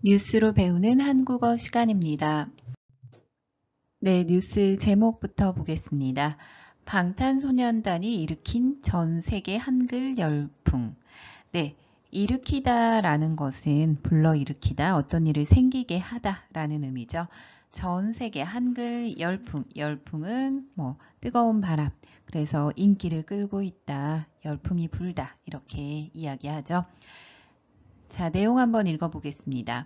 뉴스로 배우는 한국어 시간입니다. 네, 뉴스 제목부터 보겠습니다. 방탄소년단이 일으킨 전 세계 한글 열풍. 네, 일으키다라는 것은 불러일으키다, 어떤 일을 생기게 하다라는 의미죠. 전 세계 한글 열풍, 열풍은 뜨거운 바람, 그래서 인기를 끌고 있다, 열풍이 불다 이렇게 이야기하죠. 자, 내용 한번 읽어보겠습니다.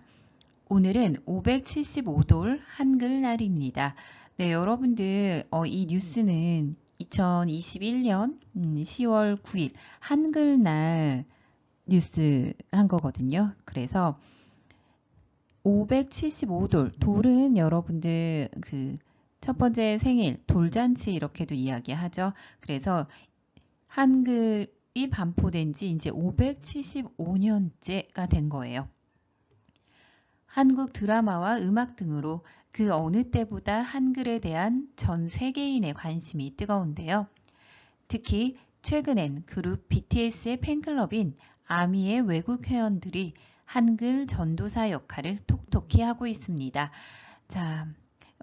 오늘은 575돌 한글날입니다. 네, 여러분들 이 뉴스는 2021년 10월 9일 한글날 뉴스 한 거거든요. 그래서 575돌, 돌은 여러분들 그 첫 번째 생일, 돌잔치 이렇게도 이야기하죠. 그래서 한글이 반포된 지 이제 575년째가 된 거예요. 한국 드라마와 음악 등으로 그 어느 때보다 한글에 대한 전 세계인의 관심이 뜨거운데요. 특히 최근엔 그룹 BTS의 팬클럽인 아미의 외국 회원들이 한글 전도사 역할을 톡톡히 하고 있습니다. 자,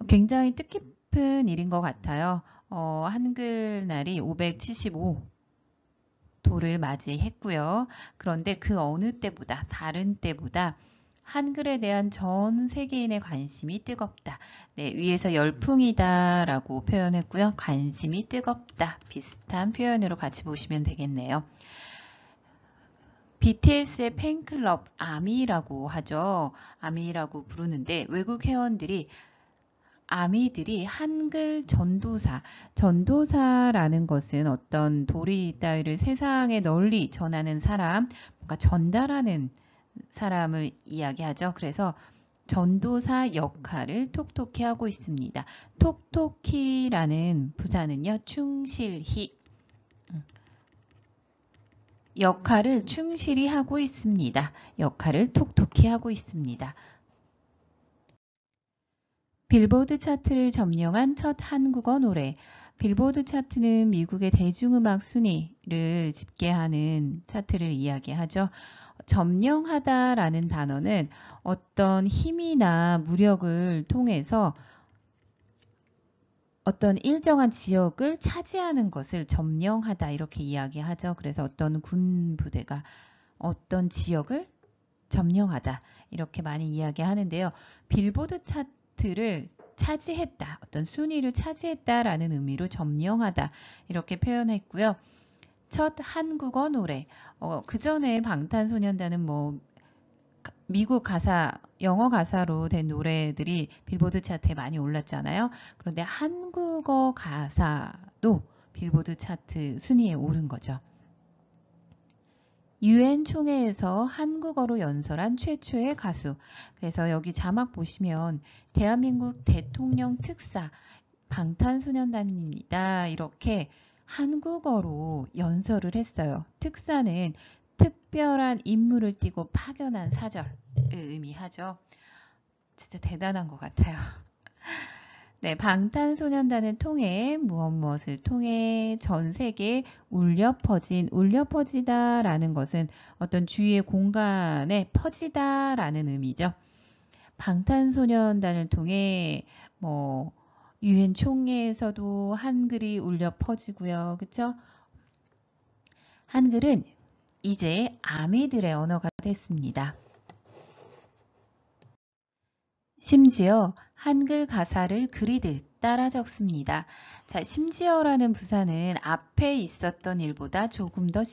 굉장히 뜻깊은 일인 것 같아요. 한글날이 575도를 맞이했고요. 그런데 그 어느 때보다, 다른 때보다 한글에 대한 전 세계인의 관심이 뜨겁다. 네, 위에서 열풍이다 라고 표현했고요. 관심이 뜨겁다. 비슷한 표현으로 같이 보시면 되겠네요. BTS의 팬클럽 아미라고 하죠. 아미라고 부르는데 외국 회원들이 아미들이 한글 전도사, 전도사라는 것은 어떤 도리 따위를 세상에 널리 전하는 사람, 뭔가 전달하는 사람을 이야기하죠. 그래서 전도사 역할을 톡톡히 하고 있습니다. 톡톡히라는 부사는요, 충실히 역할을 충실히 하고 있습니다. 역할을 톡톡히 하고 있습니다. 빌보드 차트를 점령한 첫 한국어 노래. 빌보드 차트는 미국의 대중음악 순위를 집계하는 차트를 이야기하죠. 점령하다라는 단어는 어떤 힘이나 무력을 통해서 어떤 일정한 지역을 차지하는 것을 점령하다 이렇게 이야기하죠. 그래서 어떤 군 부대가 어떤 지역을 점령하다 이렇게 많이 이야기하는데요. 빌보드 차트를 차지했다, 어떤 순위를 차지했다라는 의미로 점령하다 이렇게 표현했고요. 첫 한국어 노래, 그 전에 방탄소년단은 미국 가사, 영어 가사로 된 노래들이 빌보드 차트에 많이 올랐잖아요. 그런데 한국어 가사도 빌보드 차트 순위에 오른 거죠. UN 총회에서 한국어로 연설한 최초의 가수. 그래서 여기 자막 보시면 대한민국 대통령 특사 방탄소년단입니다. 이렇게 한국어로 연설을 했어요. 특사는 특별한 임무를 띠고 파견한 사절을 의미하죠. 진짜 대단한 것 같아요. 네, 방탄소년단을 통해 무엇을 통해 전 세계에 울려 퍼지다라는 것은 어떤 주위의 공간에 퍼지다라는 의미죠. 방탄소년단을 통해 유엔 총회에서도 한글이 울려 퍼지고요. 그쵸? 한글은 이제 아미들의 언어가 됐습니다. 심지어 한글 가사를 그리듯 따라 적습니다. 자, 심지어라는 부사는 앞에 있었던 일보다 조금 더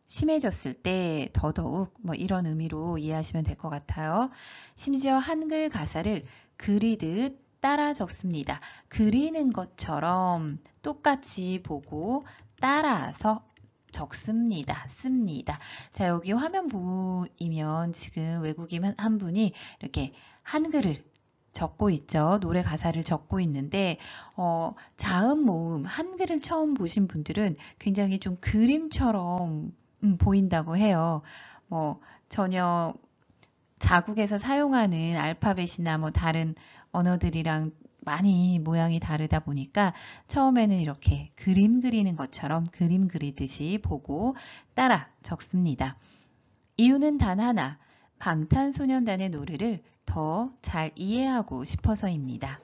심해졌을 때 더더욱 이런 의미로 이해하시면 될 것 같아요. 심지어 한글 가사를 그리듯 따라 적습니다. 그리는 것처럼 똑같이 보고 따라서 적습니다. 씁니다. 자, 여기 화면 보이면 지금 외국인 한 분이 이렇게 한글을 적고 있죠. 노래 가사를 적고 있는데 자음, 모음, 한글을 처음 보신 분들은 굉장히 좀 그림처럼 보인다고 해요. 전혀 자국에서 사용하는 알파벳이나 다른 언어들이랑 많이 모양이 다르다 보니까 처음에는 이렇게 그림 그리는 것처럼 그림 그리듯이 보고 따라 적습니다. 이유는 단 하나, 방탄소년단의 노래를 더 잘 이해하고 싶어서입니다.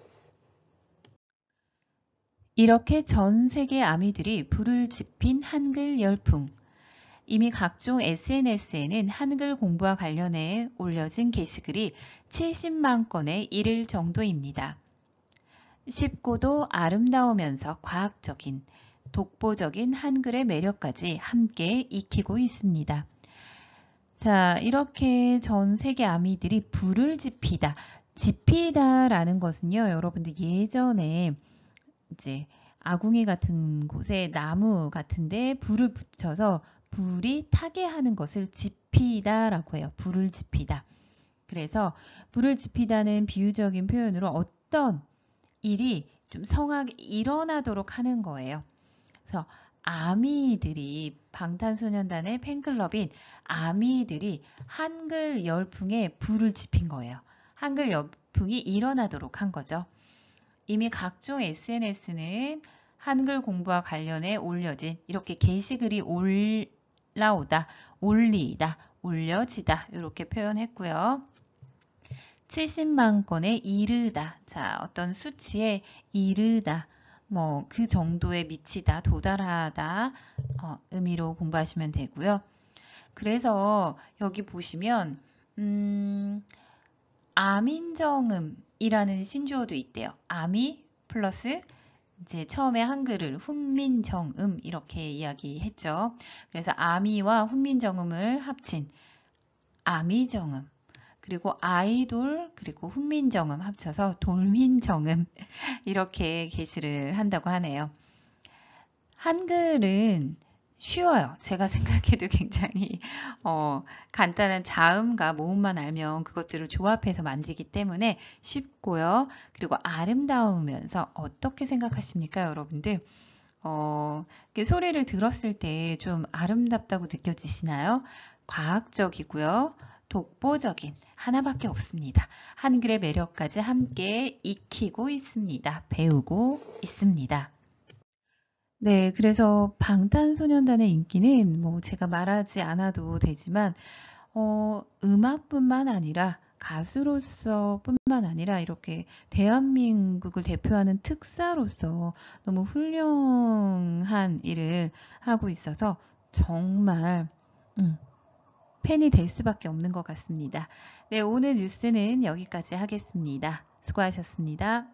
이렇게 전 세계 아미들이 불을 지핀 한글 열풍. 이미 각종 SNS에는 한글 공부와 관련해 올려진 게시글이 70만 건에 이를 정도입니다. 쉽고도 아름다우면서 과학적인, 독보적인 한글의 매력까지 함께 익히고 있습니다. 자, 이렇게 전 세계 아미들이 불을 지피다. 지피다라는 것은요, 여러분들 예전에 이제 아궁이 같은 곳에 나무 같은데 불을 붙여서 불이 타게 하는 것을 지피다라고 해요. 불을 지피다. 그래서 불을 지피다는 비유적인 표현으로 어떤 일이 좀 성하게 일어나도록 하는 거예요. 그래서 아미들이 방탄소년단의 팬클럽인 아미들이 한글 열풍에 불을 지핀 거예요. 한글 열풍이 일어나도록 한 거죠. 이미 각종 SNS는 한글 공부와 관련해 올려진 이렇게 게시글이 올라오다, 올리다, 올려지다 이렇게 표현했고요. 70만 건에 이르다. 자, 어떤 수치에 이르다. 뭐 그 정도에 미치다, 도달하다 의미로 공부하시면 되고요. 그래서 여기 보시면 아민정음이라는 신조어도 있대요. 아미 플러스 이제 처음에 한글을 훈민정음 이렇게 이야기했죠. 그래서 아미와 훈민정음을 합친 아미정음. 그리고 아이돌 그리고 훈민정음 합쳐서 돌민정음 이렇게 게시를 한다고 하네요. 한글은 쉬워요. 제가 생각해도 굉장히 간단한 자음과 모음만 알면 그것들을 조합해서 만들기 때문에 쉽고요. 그리고 아름다우면서 어떻게 생각하십니까, 여러분들? 소리를 들었을 때 좀 아름답다고 느껴지시나요? 과학적이고요. 독보적인 하나밖에 없습니다. 한글의 매력까지 함께 익히고 있습니다. 배우고 있습니다. 네, 그래서 방탄소년단의 인기는 뭐 제가 말하지 않아도 되지만 음악뿐만 아니라 가수로서 뿐만 아니라 이렇게 대한민국을 대표하는 특사로서 너무 훌륭한 일을 하고 있어서 정말 팬이 될 수밖에 없는 것 같습니다. 네, 오늘 뉴스는 여기까지 하겠습니다. 수고하셨습니다.